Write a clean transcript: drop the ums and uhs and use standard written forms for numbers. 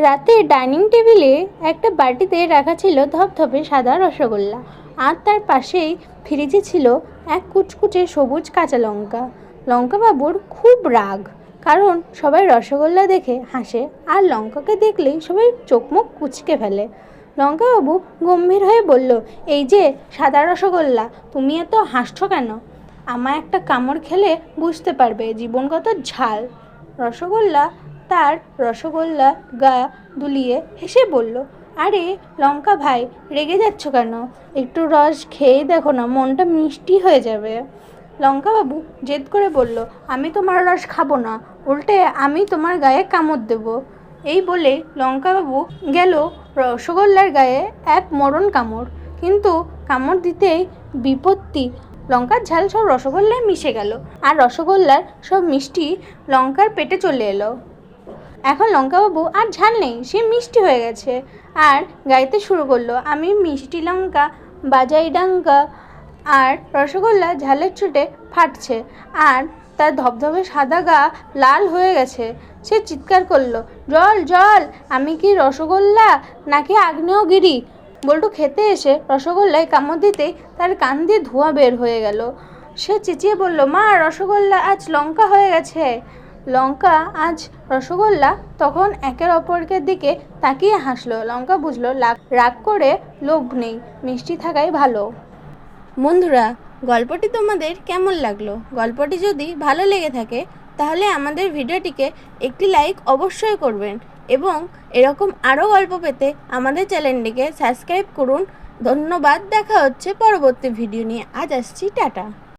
রাতে ডাইনিং টেবিলে একটা বাটিতে রাখা ছিল ধপধপে সাদা রসগোল্লা, আর তার পাশেই ফ্রিজে ছিল এক কুচকুচে সবুজ কাঁচা লঙ্কা। লঙ্কাবাবুর খুব রাগ, কারণ সবাই রসগোল্লা দেখে হাসে আর লঙ্কাকে দেখলেই সবাই চোখ মুখ কুঁচকে ফেলে। লঙ্কাবাবু গম্ভীর হয়ে বলল, এই যে সাদা রসগোল্লা, তুমি এত হাসছো কেন? আমার একটা কামড় খেলে বুঝতে পারবে জীবন কত ঝাল। রসগোল্লা তার রসগোল্লা গা দুলিয়ে হেসে বলল, আরে লঙ্কা ভাই, রেগে যাচ্ছ কেন? একটু রস খেয়ে দেখো না, মনটা মিষ্টি হয়ে যাবে। লঙ্কাবাবু জেদ করে বলল, আমি তোমার রস খাবো না, উল্টে আমি তোমার গায়ে কামড় দেব। এই বলে লঙ্কাবাবু গেল রসগোল্লার গায়ে এক মরণ কামড়। কিন্তু কামড় দিতেই বিপত্তি, লঙ্কার ঝাল সব রসগোল্লায় মিশে গেল, আর রসগোল্লার সব মিষ্টি লঙ্কার পেটে চলে এলো। এখন লঙ্কাবাবু আর ঝাল নেই, সে মিষ্টি হয়ে গেছে আর গাইতে শুরু করলো, আমি মিষ্টি লঙ্কা বাজাই ডাঙ্কা। আর রসগোল্লা ঝালের চোটে ফাটছে আর তার ধবধবে সাদা গা লাল হয়ে গেছে। সে চিৎকার করলো, জল জল, আমি কি রসগোল্লা নাকি আগ্নেয়গিরি? বল্টু খেতে এসে রসগোল্লায় কামড় দিতেই তার কান দিয়ে ধোঁয়া বের হয়ে গেল। সে চেঁচিয়ে বলল, মা, রসগোল্লা আজ লঙ্কা হয়ে গেছে। লঙ্কা আজ রসগোল্লা তখন একের অপরকে দিকে তাকিয়ে হাসলো। লঙ্কা বুঝলো রাগ করে লোভ নেই, মিষ্টি থাকাই ভালো। বন্ধুরা, গল্পটি তোমাদের কেমন লাগলো? গল্পটি যদি ভালো লেগে থাকে তাহলে আমাদের ভিডিওটিকে একটি লাইক অবশ্যই করবেন, এবং এরকম আরও গল্প পেতে আমাদের চ্যানেলটিকে সাবস্ক্রাইব করুন। ধন্যবাদ। দেখা হচ্ছে পরবর্তী ভিডিও নিয়ে। আজ আসছি, টাটা।